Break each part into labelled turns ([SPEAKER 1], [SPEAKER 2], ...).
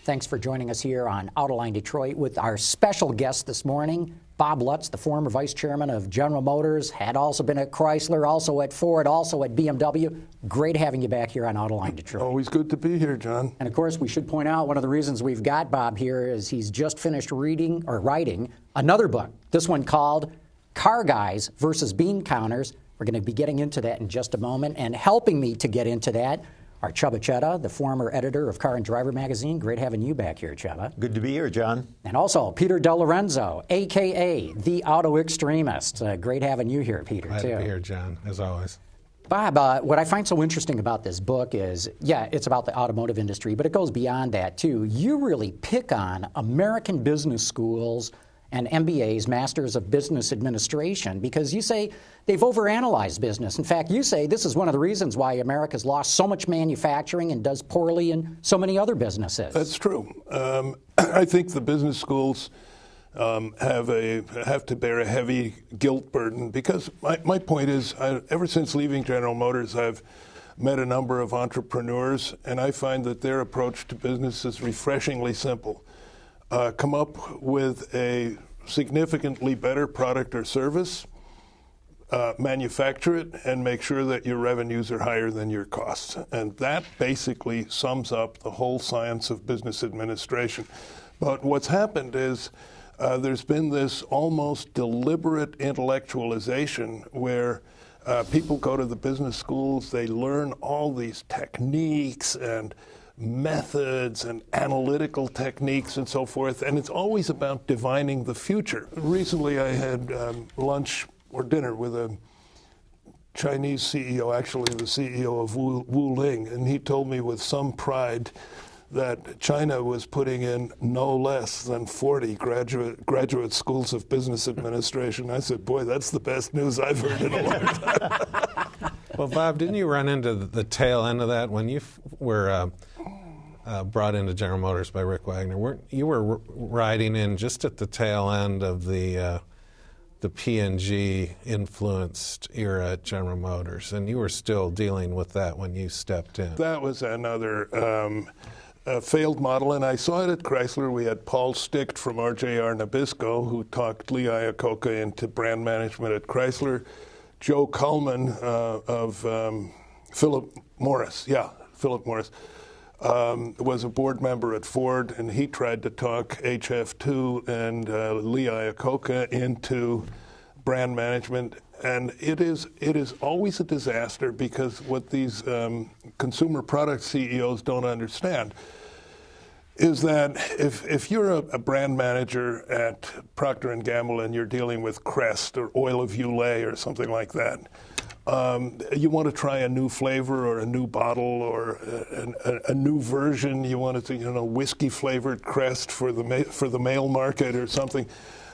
[SPEAKER 1] Thanks for joining us here on Autoline Detroit with our special guest this morning, Bob Lutz, the former vice chairman of General Motors, had also been at Chrysler, also at Ford, also at BMW. Great having you back here on Autoline Detroit.
[SPEAKER 2] Always good to be here, John.
[SPEAKER 1] And of course, we should point out one of the reasons we've got Bob here is he's just finished writing another book, this one called Car Guys versus Bean Counters. We're going to be getting into that in just a moment, and helping me to get into that are Csaba, the former editor of Car and Driver magazine. Great having you back here, Csaba.
[SPEAKER 3] Good to be here, John.
[SPEAKER 1] And also Peter Del Lorenzo, a.k.a. the Auto Extremist. Great having you here, Peter,
[SPEAKER 4] Glad
[SPEAKER 1] too.
[SPEAKER 4] to be here, John, as always.
[SPEAKER 1] Bob, what I find so interesting about this book is, yeah, it's about the automotive industry, but it goes beyond that, too. You really pick on American business schools and MBAs, Masters of Business Administration, because you say they've overanalyzed business. In fact, you say this is one of the reasons why America's lost so much manufacturing and does poorly in so many other businesses.
[SPEAKER 2] That's true. I think the business schools have to bear a heavy guilt burden because my point is, ever since leaving General Motors, I've met a number of entrepreneurs, and I find that their approach to business is refreshingly simple. Come up with a significantly better product or service, manufacture it, and make sure that your revenues are higher than your costs. And that basically sums up the whole science of business administration. But what's happened is there's been this almost deliberate intellectualization where people go to the business schools, they learn all these techniques and methods and analytical techniques and so forth, and it's always about divining the future. Recently I had lunch or dinner with a Chinese CEO, actually the CEO of Wuling, and he told me with some pride that China was putting in no less than 40 graduate schools of business administration. I said, boy, that's the best news I've heard in a long time.
[SPEAKER 4] Well, Bob, didn't you run into the tail end of that when you were brought into General Motors by Rick Wagner? You were riding in just at the tail end of the P&G influenced era at General Motors, and you were still dealing with that when you stepped in.
[SPEAKER 2] That was another failed model, and I saw it at Chrysler. We had Paul Sticht from RJR Nabisco, who talked Lee Iacocca into brand management at Chrysler. Joe Cullman of Philip Morris, was a board member at Ford, and he tried to talk HF2 and Lee Iacocca into brand management. And it is always a disaster because what these consumer product CEOs don't understand is that if you're a brand manager at Procter & Gamble and you're dealing with Crest or Oil of Olay or something like that, you want to try a new flavor or a new bottle or a new version. You want to, whiskey flavored Crest for the male market or something.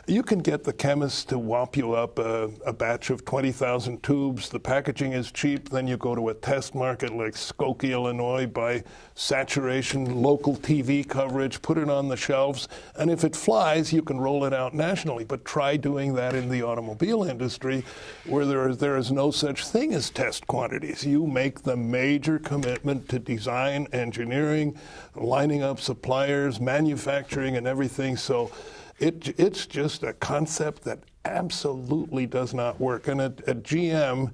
[SPEAKER 2] You can get the chemist to whop you up a batch of 20,000 tubes. The packaging is cheap. Then you go to a test market like Skokie, Illinois, buy saturation, local TV coverage, put it on the shelves. And if it flies, you can roll it out nationally. But try doing that in the automobile industry where there is no such thing as test quantities. You make the major commitment to design, engineering, lining up suppliers, manufacturing, and everything. So it's just a concept that absolutely does not work. And at GM,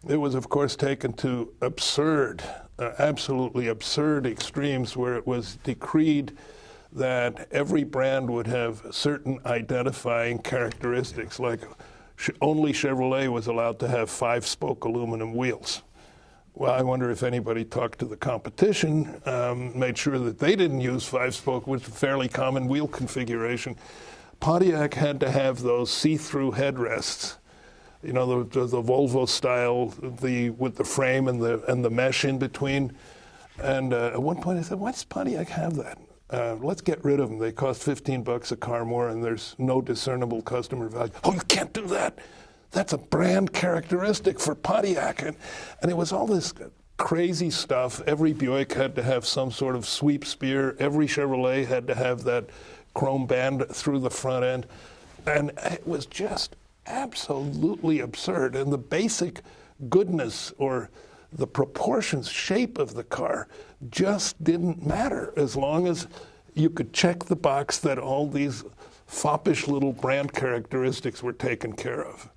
[SPEAKER 2] it was, of course, taken to absolutely absurd extremes where it was decreed that every brand would have certain identifying characteristics, like only Chevrolet was allowed to have 5-spoke aluminum wheels. Well, I wonder if anybody talked to the competition, made sure that they didn't use 5-spoke, which is a fairly common wheel configuration. Pontiac had to have those see-through headrests, the Volvo style, with the frame and the mesh in between. And at one point I said, why does Pontiac have that? Let's get rid of them. They cost $15 a car more, and there's no discernible customer value. Oh, you can't do that. That's a brand characteristic for Pontiac. And it was all this crazy stuff. Every Buick had to have some sort of sweep spear. Every Chevrolet had to have that chrome band through the front end. And it was just absolutely absurd. And the basic goodness or the proportions, shape of the car just didn't matter as long as you could check the box that all these foppish little brand characteristics were taken care of.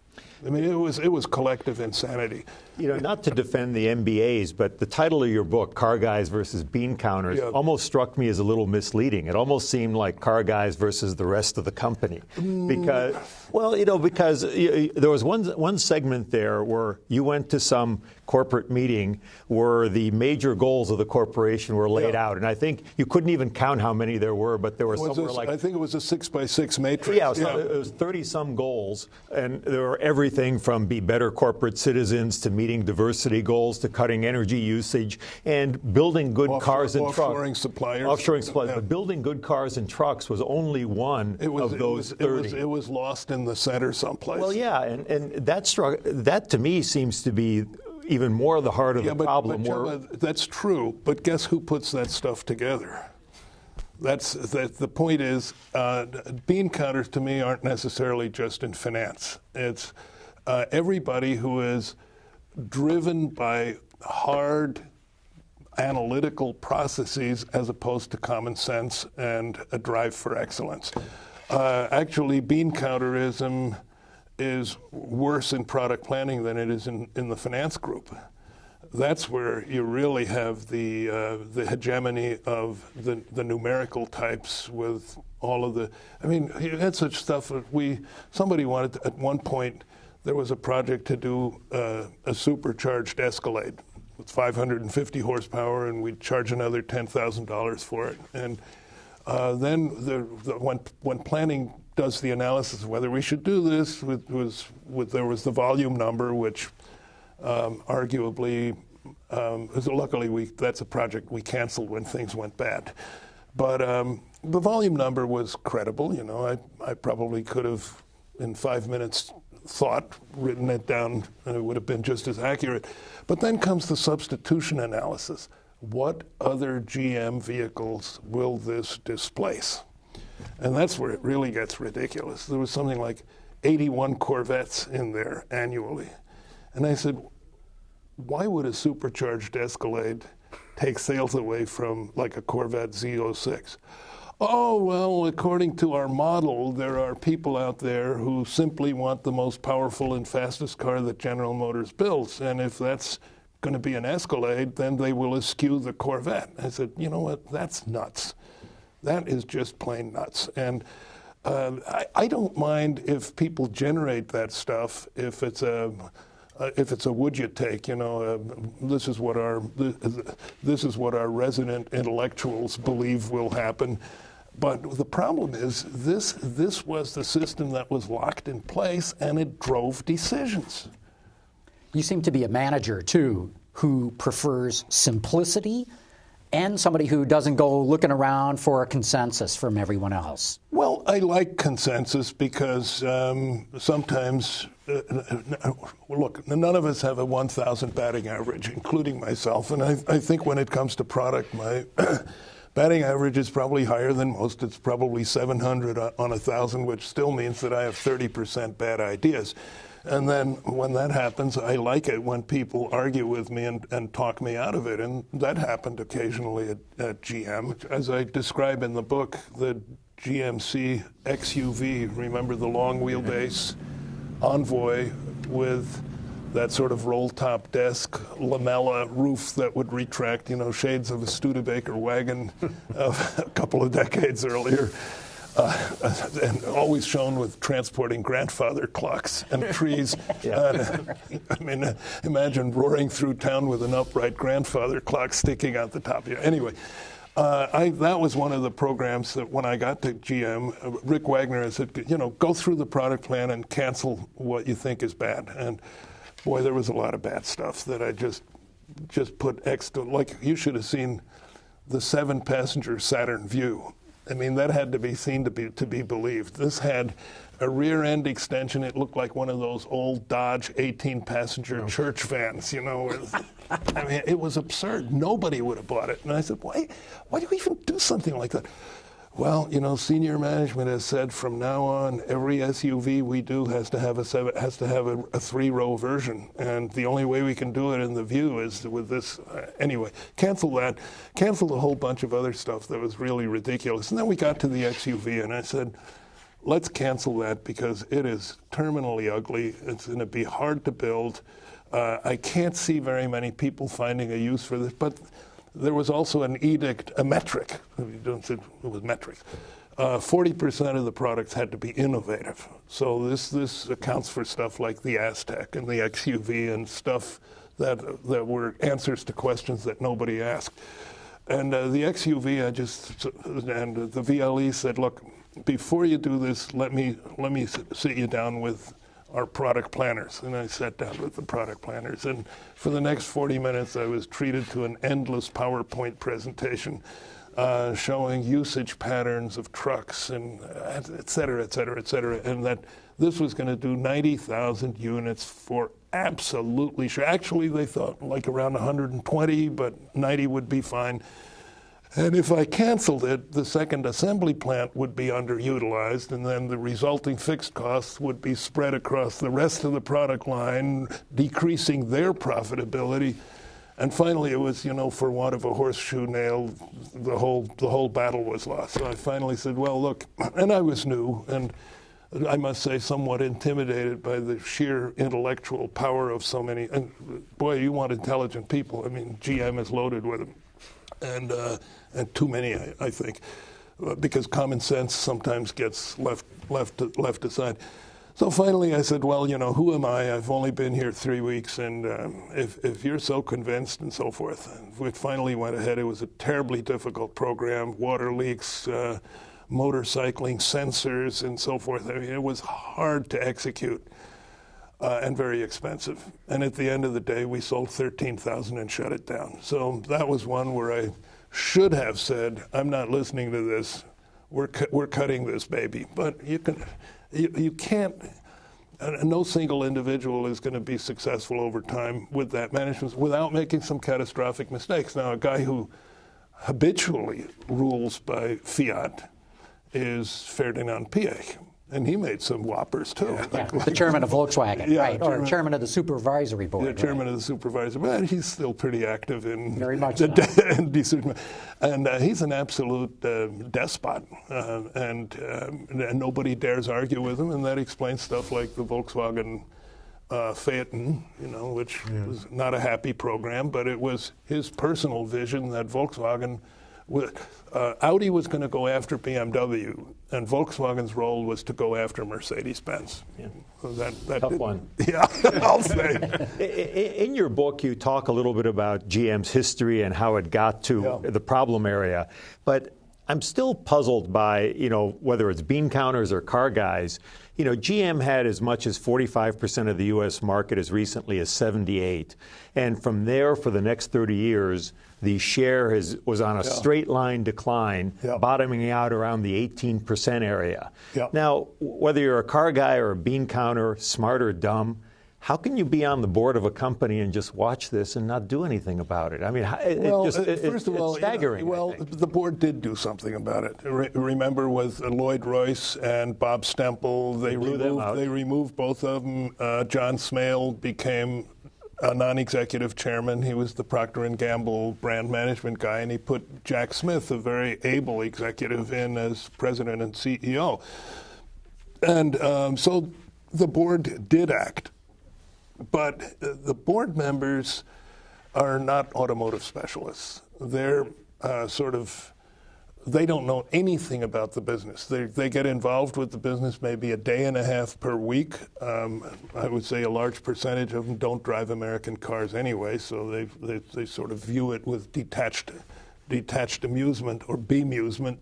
[SPEAKER 2] I mean, it was collective insanity.
[SPEAKER 3] You know, not to defend the MBAs, but the title of your book, Car Guys versus Bean Counters, almost struck me as a little misleading. It almost seemed like Car Guys versus the rest of the company. Because, well, you know, because there was one segment there where you went to some corporate meeting where the major goals of the corporation were laid out. And I think you couldn't even count how many there were, but there were somewhere like...
[SPEAKER 2] I think it was a 6x6 matrix.
[SPEAKER 3] Yeah, it was 30-some goals, and there were everything from be better corporate citizens to meeting diversity goals to cutting energy usage and building good cars and trucks.
[SPEAKER 2] Offshoring suppliers.
[SPEAKER 3] Offshoring suppliers. Yeah. But building good cars and trucks was only one of those 30.
[SPEAKER 2] It was lost in the center someplace.
[SPEAKER 3] Well, yeah, and that to me seems to be even more the heart of the problem.
[SPEAKER 2] But that's true, but guess who puts that stuff together? The point is, bean counters to me aren't necessarily just in finance. It's everybody who is driven by hard analytical processes as opposed to common sense and a drive for excellence. Actually, bean counterism is worse in product planning than it is in the finance group. That's where you really have the hegemony of the numerical types with all of the. I mean, you had such stuff that somebody wanted to, at one point. There was a project to do a supercharged Escalade with 550 horsepower, and we'd charge another $10,000 for it. And then when planning does the analysis of whether we should do this, there was the volume number, which arguably, luckily that's a project we canceled when things went bad. But the volume number was credible. You know, I probably could have, in 5 minutes, written it down, and it would have been just as accurate. But then comes the substitution analysis. What other GM vehicles will this displace? And that's where it really gets ridiculous. There was something like 81 Corvettes in there annually. And I said, why would a supercharged Escalade take sales away from like a Corvette Z06? Oh, well, according to our model, there are people out there who simply want the most powerful and fastest car that General Motors builds. And if that's going to be an Escalade, then they will eschew the Corvette. I said, you know what? That's nuts. That is just plain nuts. And I don't mind if people generate that stuff, if it's a would you take, you know, this is what our resident intellectuals believe will happen. But the problem is this was the system that was locked in place, and it drove decisions.
[SPEAKER 1] You seem to be a manager, too, who prefers simplicity and somebody who doesn't go looking around for a consensus from everyone else.
[SPEAKER 2] Well, I like consensus because sometimes, look, none of us have a 1,000 batting average, including myself. And I think when it comes to product, my batting average is probably higher than most. It's probably 700 on 1,000, which still means that I have 30% bad ideas. And then when that happens, I like it when people argue with me and talk me out of it. And that happened occasionally at GM. As I describe in the book, the GMC XUV, remember the long wheelbase Envoy with that sort of roll-top desk, lamella roof that would retract, you know, shades of a Studebaker wagon of a couple of decades earlier. And always shown with transporting grandfather clocks and trees. I mean, imagine roaring through town with an upright grandfather clock sticking out the top of you. Anyway, that was one of the programs that when I got to GM, Rick Wagner said, you know, go through the product plan and cancel what you think is bad. And boy, there was a lot of bad stuff that I just put extra, like you should have seen the 7-passenger Saturn Vue. I mean, that had to be seen to be believed. This had a rear end extension. It looked like one of those old Dodge 18-passenger church vans, you know. I mean, it was absurd. Nobody would have bought it. And I said, why do we even do something like that? well, senior management has said from now on, every SUV we do has to have a 3-row version, and the only way we can do it in the View is with this. Anyway, canceled that, canceled a whole bunch of other stuff that was really ridiculous, and then we got to the XUV, and I said, let's cancel that because it is terminally ugly. It's going to be hard to build. I can't see very many people finding a use for this, but there was also an edict, a metric. It was metric. 40% of the products had to be innovative. So this accounts for stuff like the Aztec and the XUV and stuff that were answers to questions that nobody asked. And the XUV, and the VLE said, look, before you do this, let me sit you down with our product planners. And I sat down with the product planners. And for the next 40 minutes, I was treated to an endless PowerPoint presentation showing usage patterns of trucks and et cetera, et cetera, et cetera. And that this was going to do 90,000 units for absolutely sure. Actually, they thought like around 120, but 90 would be fine. And if I canceled it, the second assembly plant would be underutilized, and then the resulting fixed costs would be spread across the rest of the product line, decreasing their profitability. And finally, it was, for want of a horseshoe nail, the whole battle was lost. So I finally said, well, look, and I was new, and I must say somewhat intimidated by the sheer intellectual power of so many. And boy, you want intelligent people. I mean, GM is loaded with them. And too many, I think, because common sense sometimes gets left aside. So finally I said, well, who am I? I've only been here 3 weeks, and if you're so convinced and so forth. And we finally went ahead. It was a terribly difficult program, water leaks, motorcycling, sensors, and so forth. I mean, it was hard to execute. And very expensive. And at the end of the day, we sold 13,000 and shut it down. So that was one where I should have said, I'm not listening to this. We're cutting this baby. But you can't, no single individual is going to be successful over time with that management without making some catastrophic mistakes. Now, a guy who habitually rules by fiat is Ferdinand Piëch. And he made some whoppers, too.
[SPEAKER 1] Yeah, the chairman of Volkswagen, right? Or chairman of the supervisory board.
[SPEAKER 2] Yeah, chairman of the supervisory board. And he's still pretty active in...
[SPEAKER 1] Very much
[SPEAKER 2] so. And he's an absolute despot. And nobody dares argue with him. And that explains stuff like the Volkswagen Phaeton, which was not a happy program. But it was his personal vision that Volkswagen... Audi was going to go after BMW, and Volkswagen's role was to go after Mercedes-Benz.
[SPEAKER 3] Yeah.
[SPEAKER 2] So that
[SPEAKER 3] tough one.
[SPEAKER 2] Yeah, I'll say.
[SPEAKER 3] In your book, you talk a little bit about GM's history and how it got to the problem area. But I'm still puzzled by, whether it's bean counters or car guys. GM had as much as 45% of the U.S. market as recently as 78. And from there, for the next 30 years, the share was on a straight line decline, bottoming out around the 18% area. Now, whether you're a car guy or a bean counter, smart or dumb, how can you be on the board of a company and just watch this and not do anything about it? I mean,
[SPEAKER 2] first of all,
[SPEAKER 3] it's staggering.
[SPEAKER 2] The board did do something about it. Remember with Lloyd Royce and Bob Stempel, they removed both of them. John Smale became a non-executive chairman. He was the Procter & Gamble brand management guy, and he put Jack Smith, a very able executive, in as president and CEO. And so the board did act. But the board members are not automotive specialists. They're they don't know anything about the business. They get involved with the business maybe a day and a half per week. I would say a large percentage of them don't drive American cars anyway, so they sort of view it with detached amusement or bemusement.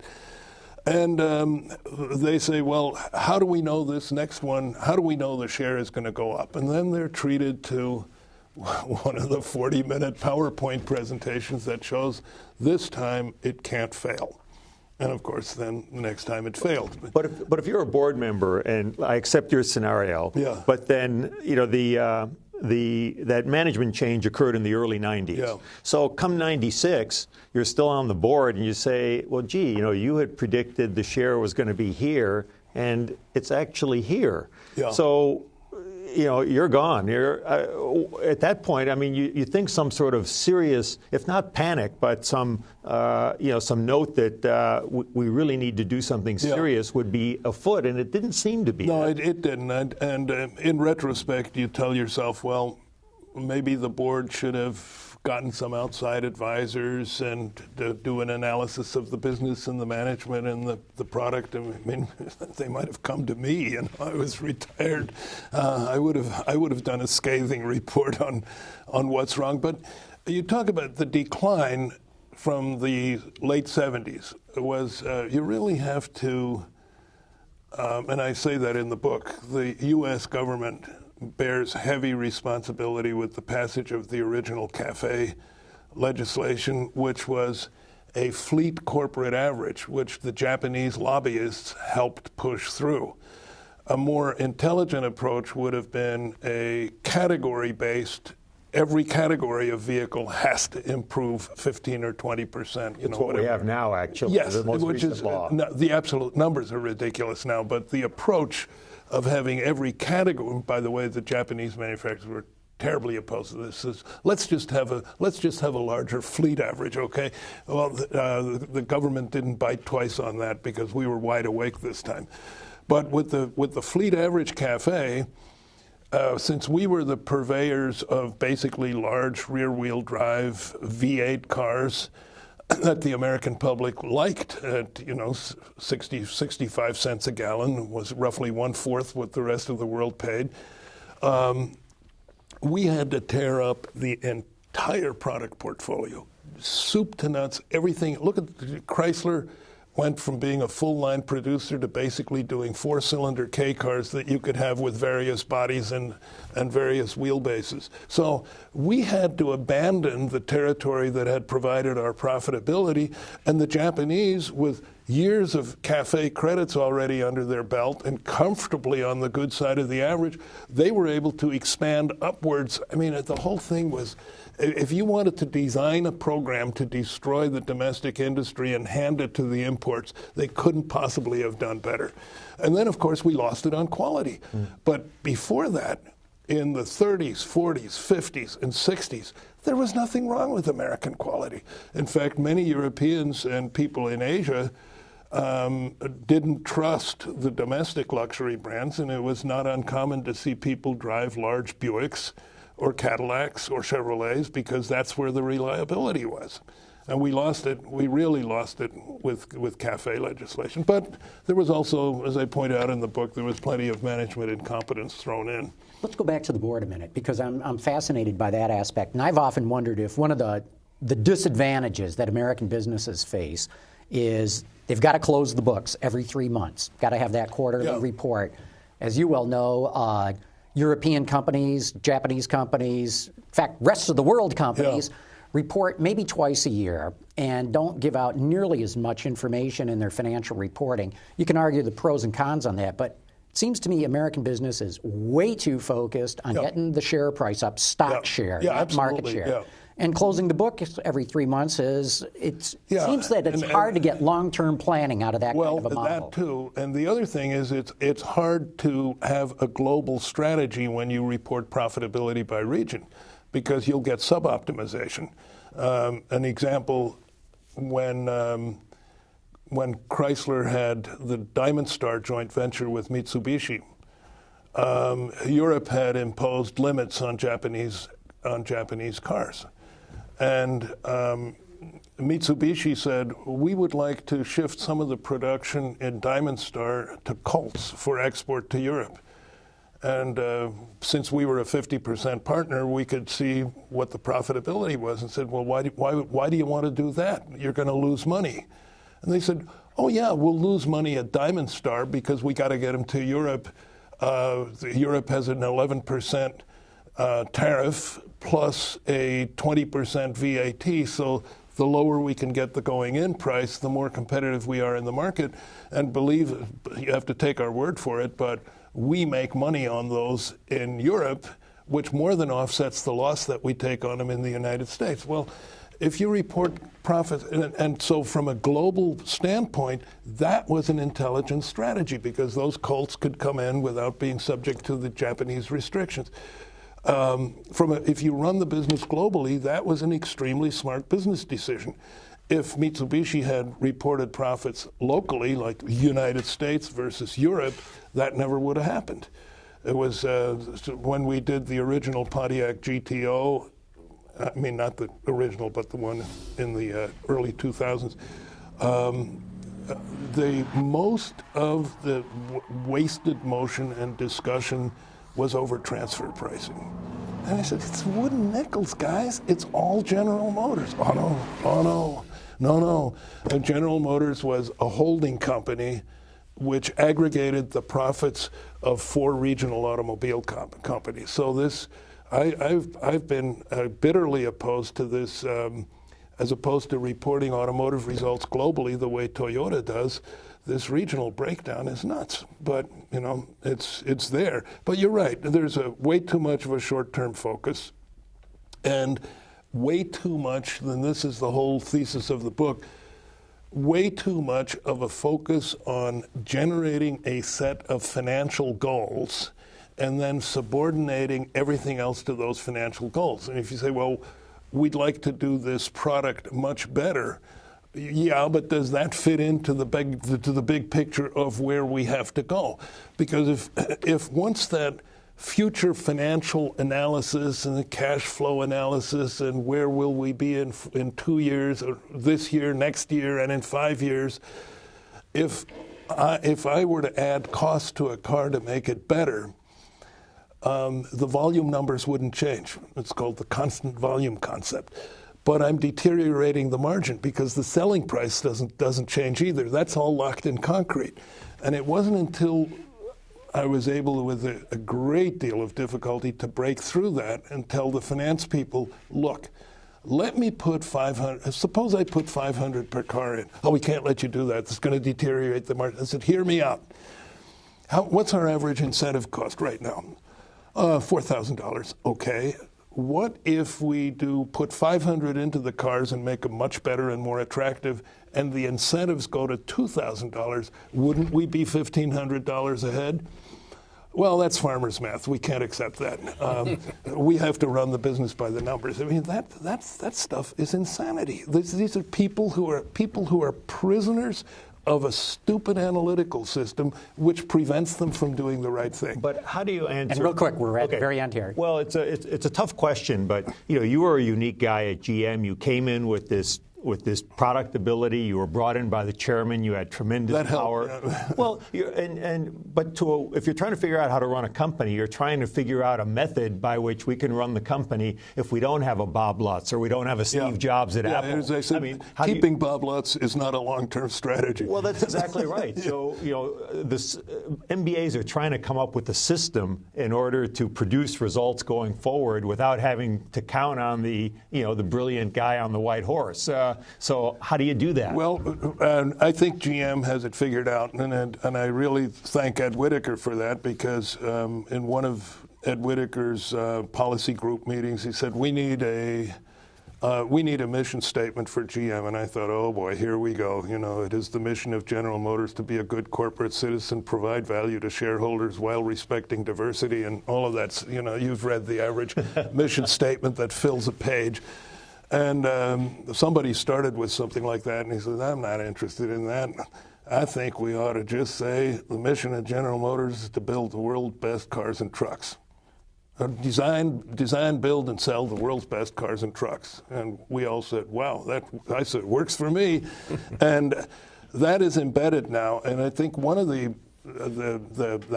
[SPEAKER 2] And they say, well, how do we know this next one? How do we know the share is going to go up? And then they're treated to one of the 40-minute PowerPoint presentations that shows this time it can't fail. And of course, then the next time it failed. But
[SPEAKER 3] if you're a board member, and I accept your scenario, but then that management change occurred in the early 90s.
[SPEAKER 2] Yeah.
[SPEAKER 3] So come 96, you're still on the board and you say, well, gee, you had predicted the share was going to be here and it's actually here.
[SPEAKER 2] Yeah.
[SPEAKER 3] So, you're gone. At that point, I mean, you think some sort of serious, if not panic, but some note that we really need to do something serious would be afoot, and it didn't seem to be.
[SPEAKER 2] No, it didn't. And in retrospect, you tell yourself, well, maybe the board should have gotten some outside advisors and do an analysis of the business and the management and the product. I mean, they might have come to me, and I was retired. I would have done a scathing report on what's wrong. But you talk about the decline from the late 70s. It was you really have to, and I say that in the book, the U.S. government bears heavy responsibility with the passage of the original CAFE legislation, which was a fleet corporate average, which the Japanese lobbyists helped push through. A more intelligent approach would have been a category-based. Every category of vehicle has to improve 15 or 20%.
[SPEAKER 3] It's what we have now, actually.
[SPEAKER 2] Yes,
[SPEAKER 3] the most
[SPEAKER 2] which
[SPEAKER 3] recent
[SPEAKER 2] is
[SPEAKER 3] law.
[SPEAKER 2] The absolute numbers are ridiculous now, but the approach of having every category. By the way, the Japanese manufacturers were terribly opposed to this. Is let's just have a larger fleet average, okay? Well, the government didn't bite twice on that because we were wide awake this time. But with the fleet average CAFE, since we were the purveyors of basically large rear-wheel drive V8 cars that the American public liked at 65 cents a gallon, was roughly 1/4 what the rest of the world paid. We had to tear up the entire product portfolio, soup to nuts, everything. Look at Chrysler. Went from being a full-line producer to basically doing 4-cylinder K cars that you could have with various bodies and various wheelbases. So we had to abandon the territory that had provided our profitability, and the Japanese, with years of CAFE credits already under their belt and comfortably on the good side of the average, they were able to expand upwards. I mean, the whole thing was, if you wanted to design a program to destroy the domestic industry and hand it to the imports, they couldn't possibly have done better. And then, of course, we lost it on quality. But before that, in the 30s, 40s, 50s, and 60s, there was nothing wrong with American quality. In fact, many Europeans and people in Asia didn't trust the domestic luxury brands, and it was not uncommon to see people drive large Buicks or Cadillacs or Chevrolets because that's where the reliability was. And we lost it. We really lost it with CAFE legislation. But there was also, as I point out in the book, there was plenty of management incompetence thrown in.
[SPEAKER 1] Let's go back to the board a minute, because I'm fascinated by that aspect. And I've often wondered if one of the disadvantages that American businesses face is they've got to close the books every 3 months. Got to have that quarterly report. As you well know, European companies, Japanese companies, in fact, rest of the world companies report maybe twice a year and don't give out nearly as much information in their financial reporting. You can argue the pros and cons on that, but it seems to me American business is way too focused on getting the share price up, stock share, not market share. And closing the book every 3 months seems that it's hard to get long-term planning out of that kind of a model.
[SPEAKER 2] Well, that too. And the other thing is it's hard to have a global strategy when you report profitability by region, because you'll get sub-optimization. An example, when Chrysler had the Diamond Star joint venture with Mitsubishi, Europe had imposed limits on Japanese cars. And Mitsubishi said, we would like to shift some of the production in Diamond Star to Colts for export to Europe. And since we were a 50% partner, we could see what the profitability was and said, well, why do you want to do that? You're going to lose money. And they said, oh, yeah, we'll lose money at Diamond Star because we got to get them to Europe. Europe has an 11% tariff plus a 20% VAT. So the lower we can get the going-in price, the more competitive we are in the market. And believe, you have to take our word for it, but we make money on those in Europe which more than offsets the loss that we take on them in the United States. Well, if you report profits, and so from a global standpoint, that was an intelligent strategy because those colts could come in without being subject to the Japanese restrictions. If you run the business globally, that was an extremely smart business decision. If Mitsubishi had reported profits locally, like United States versus Europe, that never would have happened. It was when we did the original Pontiac GTO, I mean, not the original, but the one in the early 2000s. The most of the wasted motion and discussion was over transfer pricing. And I said, it's wooden nickels, guys. It's all General Motors. Oh, no, oh, no, no. General Motors was a holding company which aggregated the profits of 4 regional automobile companies. So this, I've been bitterly opposed to this, as opposed to reporting automotive results globally the way Toyota does. This regional breakdown is nuts, but it's there. But you're right. There's way too much of a short-term focus, and way too much. And this is the whole thesis of the book. Way too much of a focus on generating a set of financial goals and then subordinating everything else to those financial goals. And if you say, well, we'd like to do this product much better, yeah, but does that fit into the big picture of where we have to go? Because if once that future financial analysis and the cash flow analysis and where will we be in 2 years, or this year, next year, and in 5 years, if I were to add cost to a car to make it better, the volume numbers wouldn't change. It's called the constant volume concept. But I'm deteriorating the margin because the selling price doesn't change either. That's all locked in concrete. And it wasn't until I was able, with a great deal of difficulty, to break through that and tell the finance people, look, let me put 500, suppose I put 500 per car in. Oh, we can't let you do that. It's going to deteriorate the margin. I said, hear me out. What's our average incentive cost right now? $4,000. Okay. What if we put 500 into the cars and make them much better and more attractive, and the incentives go to $2,000? Wouldn't we be $1,500 ahead? Well, that's farmer's math. We can't accept that. We have to run the business by the numbers. I mean, that stuff is insanity. These are people who are prisoners of a stupid analytical system which prevents them from doing the right thing.
[SPEAKER 3] But how do you answer?
[SPEAKER 1] And real quick, we're at the very end here.
[SPEAKER 3] Well, it's a tough question, but you were a unique guy at GM. You came in with this product ability. You were brought in by the chairman. You had tremendous power.
[SPEAKER 2] Yeah.
[SPEAKER 3] Well, if you're trying to figure out how to run a company, you're trying to figure out a method by which we can run the company if we don't have a Bob Lutz or we don't have a Steve Jobs at Apple.
[SPEAKER 2] As I said, keeping Bob Lutz is not a long-term strategy.
[SPEAKER 3] Well, that's exactly right. So, MBAs are trying to come up with a system in order to produce results going forward without having to count on the brilliant guy on the white horse. So how do you do that?
[SPEAKER 2] Well, I think GM has it figured out, and I really thank Ed Whitacre for that, because in one of Ed Whitaker's policy group meetings, he said, we need a mission statement for GM. And I thought, oh boy, here we go. It is the mission of General Motors to be a good corporate citizen, provide value to shareholders while respecting diversity, and all of that. You've read the average mission statement that fills a page. And somebody started with something like that, and he said, I'm not interested in that. I think we ought to just say the mission of General Motors is to build the world's best cars and trucks. Design, build, and sell the world's best cars and trucks. And we all said, wow, I said, works for me. And that is embedded now. And I think one of the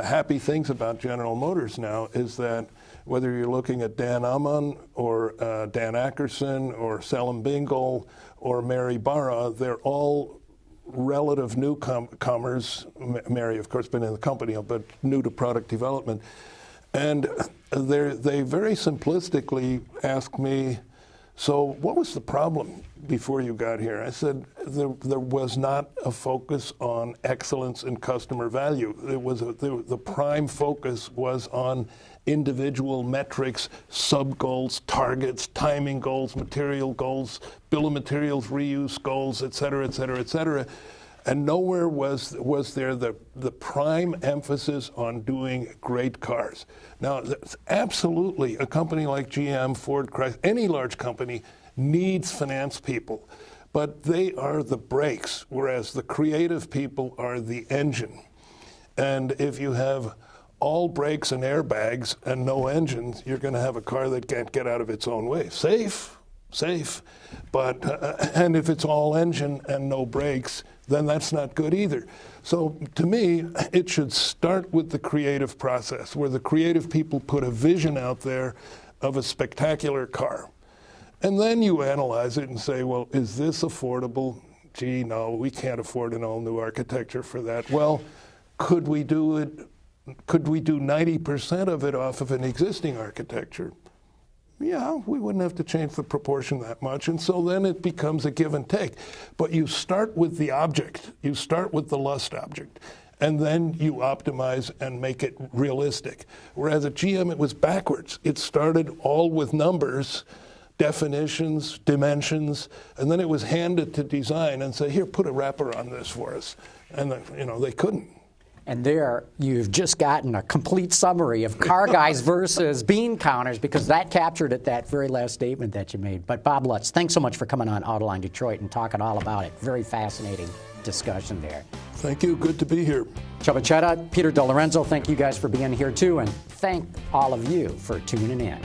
[SPEAKER 2] happy things about General Motors now is that whether you're looking at Dan Ammann or Dan Ackerson or Selim Bingle or Mary Barra, they're all relative newcomers. Mary, of course, been in the company, but new to product development. And they very simplistically ask me, So what was the problem before you got here? I said there was not a focus on excellence and customer value. It was the prime focus was on individual metrics, sub-goals, targets, timing goals, material goals, bill of materials reuse goals, et cetera, et cetera, et cetera. And nowhere was there the prime emphasis on doing great cars. Now, absolutely, a company like GM, Ford, Chrysler, any large company needs finance people, but they are the brakes, whereas the creative people are the engine. And if you have all brakes and airbags and no engines, you're going to have a car that can't get out of its own way. Safe, but and if it's all engine and no brakes, then that's not good either. So to me, it should start with the creative process, where the creative people put a vision out there of a spectacular car. And then you analyze it and say, well, is this affordable? Gee, no, we can't afford an all-new architecture for that. Well, could we do it? Could we do 90% of it off of an existing architecture? Yeah, we wouldn't have to change the proportion that much. And so then it becomes a give and take. But you start with the object. You start with the lust object. And then you optimize and make it realistic. Whereas at GM, it was backwards. It started all with numbers, definitions, dimensions, and then it was handed to design and say, here, put a wrapper on this for us. And they couldn't.
[SPEAKER 1] And there, you've just gotten a complete summary of car guys versus bean counters, because that captured it, that very last statement that you made. But Bob Lutz, thanks so much for coming on Autoline Detroit and talking all about it. Very fascinating discussion there.
[SPEAKER 2] Thank you. Good to be here.
[SPEAKER 1] Csaba, Csere, Peter De Lorenzo, thank you guys for being here too, and thank all of you for tuning in.